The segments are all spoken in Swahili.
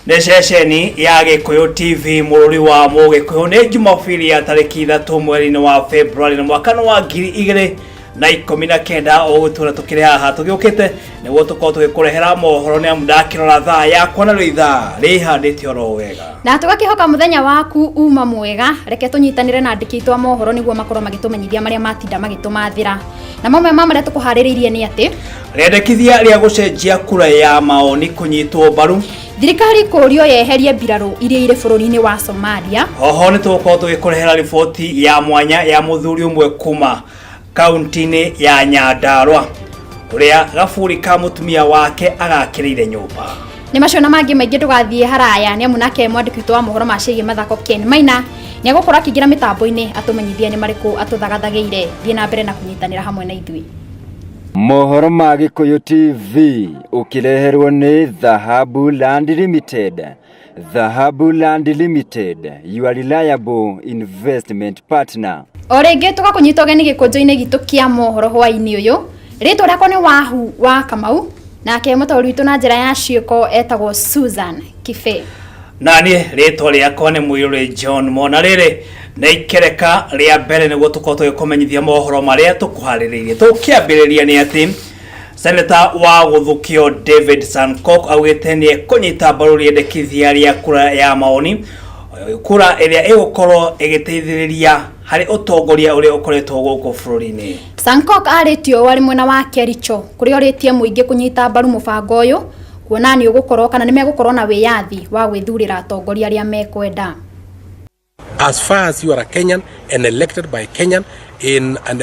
Neshesheni ya Gikuyu TV MUIRURI wa Gikuyu ni Jumapili ya tariki 3 mweri wa Februari mwaka wa 2019 ogutura tukire haha tugiukite niguo tukorwo tugikurehera mohoro ni amudakirora thaa yakwa na ritha rihandite oro wega na tugakihoka muthenya waku uma mwega reke tunyitanire na andiki a mohoro niguo makorwo magitumenyithia maria matinda magitumathira na mamwe maria tukuhaririirie ni ati rendekithia ria gucenjia kura ya maoni kunyitwo mbaru thirikari kurio yeherie mbiraru iria ire bururi-ini wa Somalia. Oho ni tugukorwo tugikurehera riboti ya mwanya ya muthuri umwe kuma kaunti-ini ya Nyandarua uria gaburi ka mutumia wake agakirire nyumba. Ni macio na mangi maingi tugathie haraya ni amu nake mwandiki wa mohoro macigie mathako Ken Maina ni agukora kigira mitambo-ini atumenyithia ni mariku atuthagathageire thie na mbere na kunyitanira hamwe na ithui. Mohoro ma Gikuyu TV ukireherwo ni WAHU Land Limited. WAHU Land Limited, your reliable investment partner. Orenge tugakunyita geni gikunjo-ini gitu kia mohoro Hwa-Ini uyu. Ritwa riako ni WAHU wa KAMAU na ke mutauri witu na njira ya CIIKO etagwo Susan KIBE. Nani ritwa riako ni MUIRURI JOHNMO na riri na ikereka ria mbere niguo tukorwo tugikumenyithia mohoro maria tukuhaririirie. Tukiambiriria ni ati Senator wa Guthukio David Sankok augite ni kunyita mbaru riendekithia ria kura ya maoni, kura iria igukorwo igiteithiriria hari utongoria uria ukoretwo guku bururi-ini. Sankok aritio wari mwena wa Kericho kuria oritie muingi kunyita mbaru mubango uyu kuona ni ugukorwo kana ni megukorwo na wiyathi wa gwithurira atongoria aria mekwenda. As far as you are a Kenyan and elected by Kenyan in a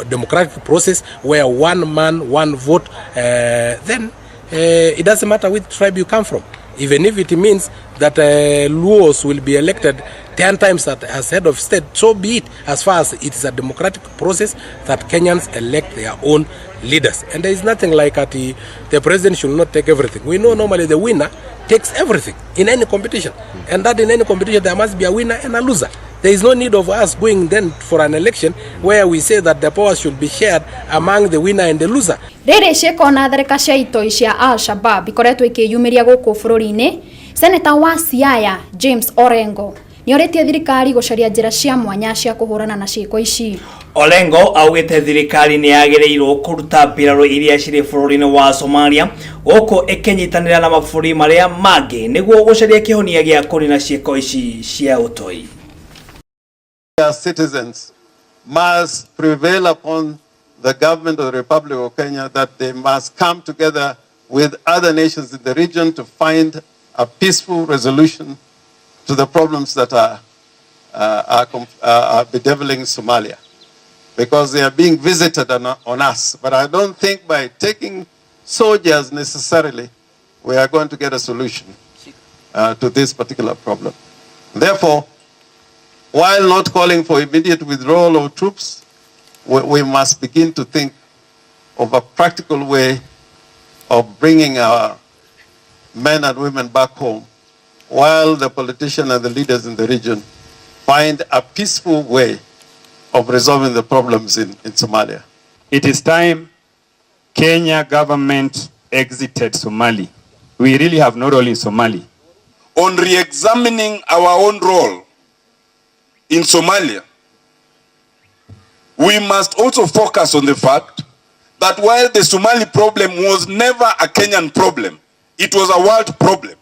democratic process where one man, one vote, then it doesn't matter which tribe you come from. Even if it means that Luos will be elected 10 times as head of state, so be it, as far as it is a democratic process that Kenyans elect their own leaders. And there is nothing like the president should not take everything. We know normally the winner takes everything in any competition. And that in any competition there must be a winner and a loser. There is no need of us going then for an election where we say that the power should be shared among the winner and the loser. Rere ciĩko na tharĩka cia itoi cia Al-Shabaab ikoretwo ikiyumiria guku bururi-ini. Senator wa Siaya James Orengo ni oritie thirikari gucaria njira cia mwanya cia kuhurana na ciĩko ici. Orengo augite thirikari ni yagireirwo kuruta mbiraru iria ciri bururi-ini wa Somalia guku ikinyitanira na mabũrũri maria mangi niguo gucaria kihonia gia kurina ciĩko ici cia utoi. Our citizens must prevail upon the government of the Republic of Kenya that they must come together with other nations in the region to find a peaceful resolution to the problems that are bedeviling Somalia, because they are being visited on us. But I don't think by taking soldiers necessarily we are going to get a solution to this particular problem. Therefore, while not calling for immediate withdrawal of troops, we must begin to think of a practical way of bringing our men and women back home, while the politicians and the leaders in the region find a peaceful way of resolving the problems in Somalia. It is time Kenya government exited Somalia. We really have no role in Somalia. On re-examining our own role in Somalia, we must also focus on the fact that while the Somali problem was never a Kenyan problem, it was a world problem.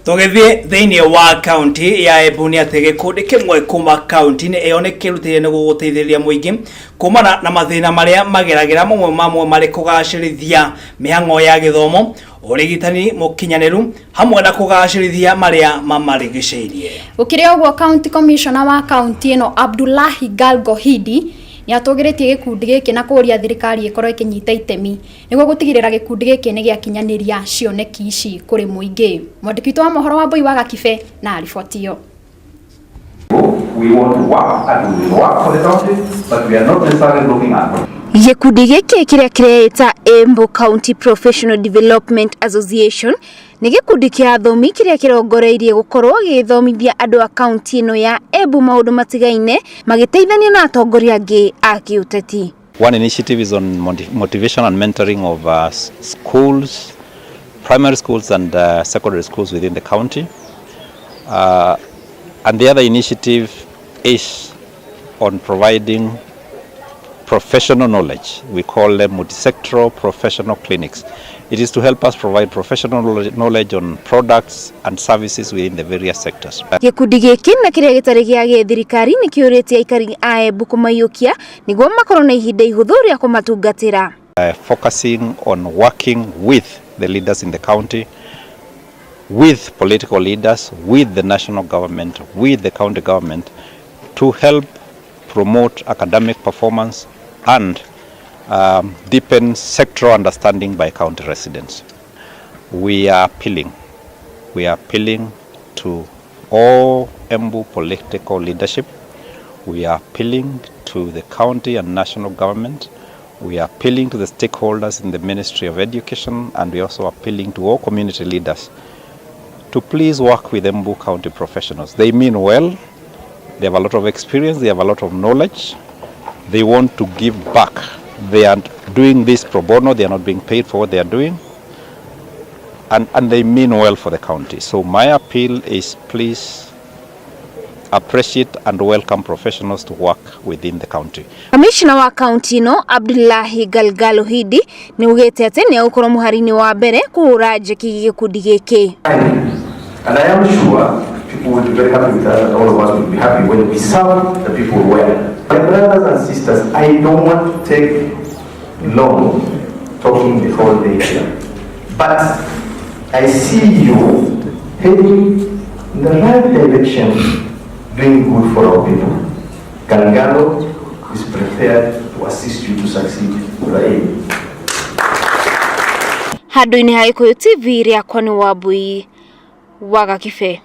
Tugithie thiini wa county ya Embu ni ati gikundi kimwe kuma county ni eone kirutire ni guguteithĩrĩria muingi kumana na mathina maria mageragira mamwe mari kugacirithia mihang'o ya githomo urigitani mukinyaniru hamwe na kugacirithia maria mamarigicĩirie. Ukiria uguo county commissioner wa county ino Abdullahi Galgohidi ni atugiritie gikundi giki na kuria thirikari ikorwo ikinyita itemi niguo gutigirira gikundi giki ni giakinyaniria cioneki ici kuri muingi. Mwandiki wa mohoro wa Mbui wa KIBE na riboti hiyo. We want to work and we will work for the country, but we are not necessarily looking at. Gikundi giki kiria kireita Embu County Professional Development Association ni gikundi kia athomi kiria kirongoreirie gukorwo githomithia andu a county ino ya Embu maundu matigaine magiteithania na atongoria angi a kiuteti. One initiative is on motivation and mentoring of schools, primary schools and secondary schools within the county. And the other initiative is on providing professional knowledge. We call them multisectoral professional clinics. It is to help us provide professional knowledge on products and services within the various sectors. Gikundi giki na kiria gitari gia thirikari ni kiuritie aikari a Embu kumayukia niguo makorwo na ihinda ihuthu ria kumatungatira. Focusing on working with the leaders in the county, with political leaders, with the national government, with the county government to help promote academic performance and deepen sectoral understanding by county residents. We are appealing to all Embu political leadership. We are appealing to the county and national government. We are appealing to the stakeholders in the Ministry of Education, and we are also appealing to all community leaders to please work with Embu County professionals. They mean well, they have a lot of experience, they have a lot of knowledge, they want to give back. They are doing this pro bono, they are not being paid for what they are doing, and they mean well for the county. So my appeal is please appreciate and welcome professionals to work within the county. Commissioner wa county no Abdullahi Galgalo Hidi ni ugete ati ni ukoro muharini wa mbere kuhura njeki gikundi giki. And I am sure people will be very happy with us, and all of us will be happy when we serve the people well. My brothers and sisters, I don't want to take long talking the whole day here, but I see you heading in the right direction, doing good for our people. Galgalo is prepared to assist you to succeed with the aim. Handu-ini ha Gikuyu TV ria kwani Wambui waga kibe.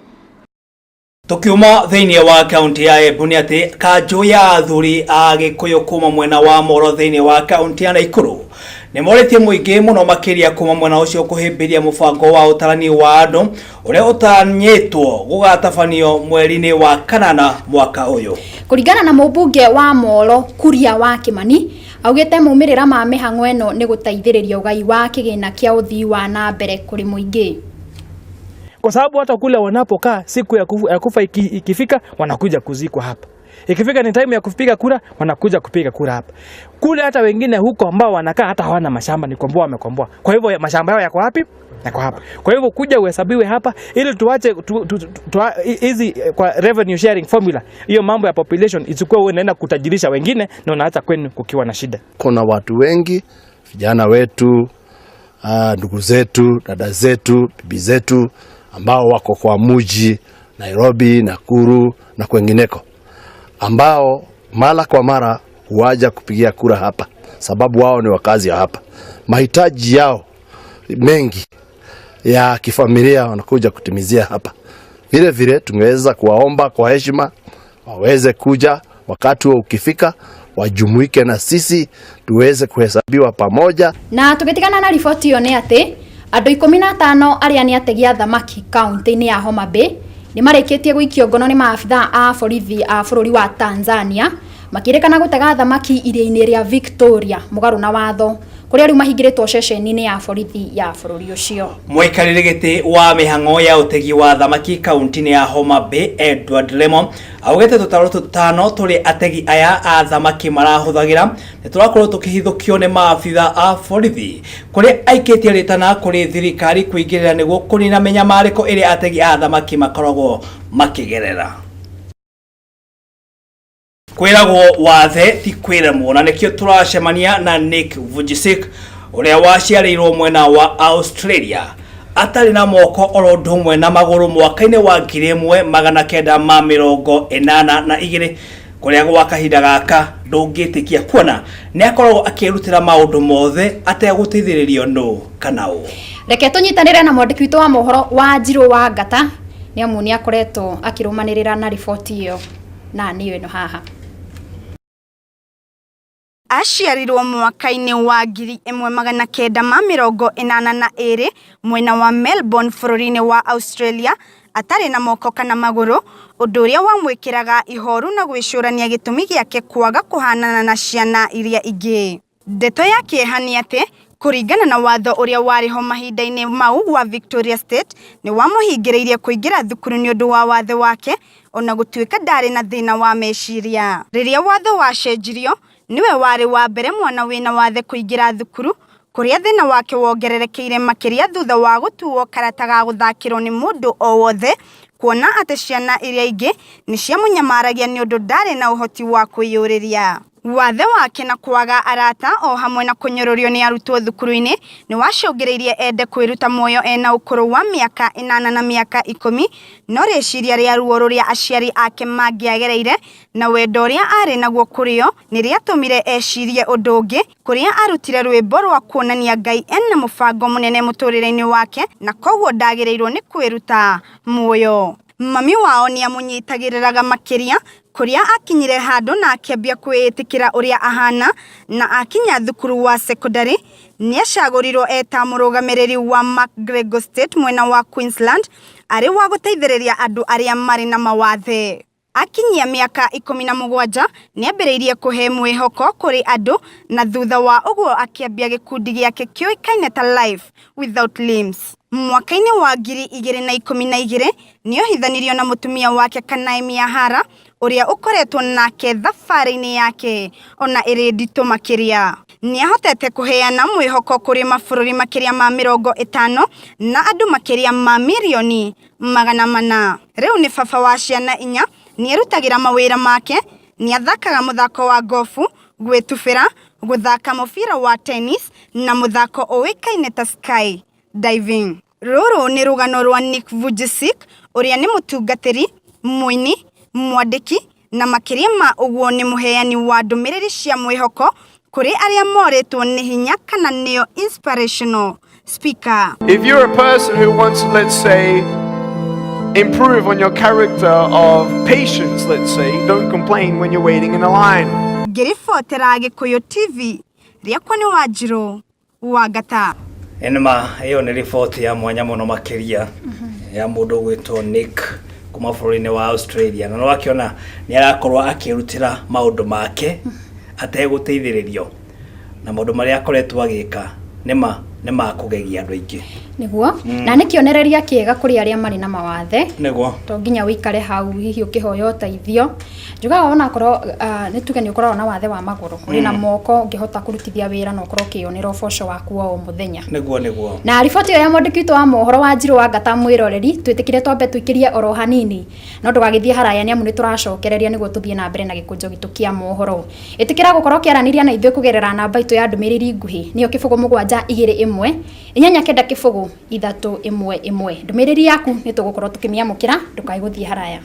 Tukiuma thiini wa county ya Embu ni ati kanjo ya athuri a Gikuyu kuma mwena wa Mohoro thiini wa county ya Naikuru ni moretie muingi muno makiria kuma mwena ucio kuhimbiria mubango wa utarani wa andu uria utanyitwo gugatabanio mweri-ini wa kanana mwaka uyu. Kuringana na mubunge wa Mohoro Kuria wa Kimani augite mumirira ma mihang'o eno ni gutaithiriria ugai wa kigina kia uthii wa na mbere kuri muingi. Kwa sababu hata kule wanapokaa siku ya kufa ikifika wanakuja kuzikwa hapa. Ikifika ni time ya kupiga kura wanakuja kupiga kura hapa. Kule hata wengine huko ambao wanakaa hata hawana mashamba ni komboa wamekomboa. Kwa hivyo mashamba yao yako wapi? Yako hapa. Kwa hivyo kuja uhesabiwe hapa ili tuache hizi kwa revenue sharing formula. Hiyo mambo ya population ichukue wewe naenda kutajirisha wengine na unaacha kwenu kukiwa na shida. Kuna watu wengi, vijana wetu, ndugu zetu, dada zetu, bibi zetu ambao wako kwa mji Nairobi, Nakuru na kwengineko, ambao mara kwa mara huaja kupigia kura hapa sababu wao ni wakazi ya hapa. Mahitaji yao mengi ya kifamilia wanakuja kutimizia hapa. Vile vile tungeweza kuwaomba kwa heshima waweze kuja wakati ukifika wajumuike na sisi tuweze kuhesabiwa pamoja. Na tukitikana na ripoti yo ni ati andu 15 aria ni ategia thamaki kaunti-ini ya Homa Bay ni mareketie guikio ngono ni maafitha a borithi a bururi wa Tanzania makirikana gutega thamaki iria-ini ria Victoria mugaru na watho kuria riu mahingiritwo ceceni-ini ya borithi ya bururi ucio. Mwikarire giti wa mihang'o ya utegi wa thamaki kaunti-ini ya Homa Bay Edward Lemon augete tutaro tutano turi ategi aya a thamaki marahuthagira ni turakorwo tukihithukio ni maafitha a borithi kuria aikitie ritana kuri thirikari kuingirira niguo kunina menyamariko iri ategi a thamaki makoragwo makigerera. Kwiragwo wathe ti kwiremwo na nikio turacemania na Nick Vujicic uria waciarirwo mwena wa Australia atari na moko oro ndumwe na maguru mwaka-ini wa 1982 kuria gwa kahinda gaka ndungitikia kuona ni akoragwo akirutira maundu mothe ategutithiririo no KAMAU. Reke tunyitanire na mwandiki witu wa mohoro wa Njiro wa Ngata ni amu ni akoretwo akirumanirira na ripoti iyo na niyo ino haha. Aciarirwo mwaka-ini wa 1982 mwena wa Melbourne bururi-ini wa Australia atari na moko kana maguru undu uria wamwikiraga ihoru na gwicurania gitumi giake kwaga kuhanana na ciana iria ingi. Ndeto yake hani ati Kuringana na watho uria wariho mahinda-ini mau wa Victoria State ni wamuhingiriirie kuingira thukuru ni undu wa watho wake ona gutuika ndari na thina wa meciria. Riria watho wacenjirio niwe wari wa mbere mwana wina wathe kuingira thukuru kuria thina wake wongererekeire makiria thutha wa gutuo karata ga guthakirwo ni mundu o wothe kuona ati ciana iria ingi ni cia munyamaragia ni undu ndari na uhoti wa kwiyuriria. Wathe wake na kwaga arata o hamwe na kunyororio ni arutwo thukuru-ini ni wacungiriirie ende kwiruta muoyo ena ukuru wa miaka 8 na miaka 10 no reciria ria ruo ruria aciari ake mangiagereire na wendo uria ari naguo kurio ni riatumire ecirie undu ungi kuria arutire rwimbo rwa kuonania Ngai ena mubango munene muturire-ini wake na koguo ndagirirwo ni kwiruta muoyo. Mami wao ni amunyitagiriraga makiria kuria akinyire handu na akiambia kwitikira uria ahana na akinya thukuru wa secondary ni acagurirwo eta murugamiriri wa McGregor State mwena wa Queensland ari wa guteithiriria andu aria mari na mawathe. Akinyia miaka 17 ni ambiriirie kuhe mwihoko kuri andu na thutha wa uguo akiambia gikundi giake kioikaine ta Life Without Limbs. Mwaka-ini wa 2012 ni ohithanirio na mutumia wake Kanaimi Ahara uria ukoretwo nake thabarĩ-inĩ yake ona iri nditũ makiria. Ni ahotete kuheana mwihoko kuri mabũrũri makiria ma 50 na andu makiria ma milioni 400. Riu ni baba wa ciana 4 ni erutagira mawira make, ni athakaga muthako wa gofu, gwitubira, guthaka mubira wa tennis na muthako uikaine ta sky diving. Ruru ni rugano rwa Nick Vujicic uria ni mutungatiri, muini, mwandiki na makiria ma uguo ni muheani wa ndumiriri cia mwihoko kuri aria moretwo ni hinya kana nio inspirational speaker. If you're a person who wants to, let's say, improve on your character of patience, let's say, don't complain when you're waiting in a line. Ngiribotera Gikuyu TV riakwa ni Wanjiru wa Gata. Enema hiyo ni ripoti ya mwanya muno makiria ya mundu gwitwo Nick kuma bũrũri-inĩ wa Australia na no akiona ni arakorwo akirutira maundu make ateguteithĩrĩrio na maundu maria akoretwo agika nima kugegia andu aingi niguo na nikionereria kiega kuri aria mari na mawathe niguo to nginya wikare hau hihi ukihoya uteithio njugaga ona korwo nituge ni ukorwo na wathe wa maguru uri na moko ungihota kurutithia wira na ukorwo kionera uboco waku o muthenya niguo na riboti ya mwandiki wa Mohoro wa Njiro wa Gata mwiroreri twitikire twambe twikirie oro hanini no ndugagithie haraya ni amu ni turacokereria niguo tuthie na mbere na gikunjo gitu kia Mohoro itikira gukorwo kiaraniria na ithuĩ kugerera namba itu ya ndumiriri nguhi niyo kibugu 721 inyanya kenda kibugu 311 ndumiriri yaku ni tugukorwo tukimiamukira ndukai guthie haraya.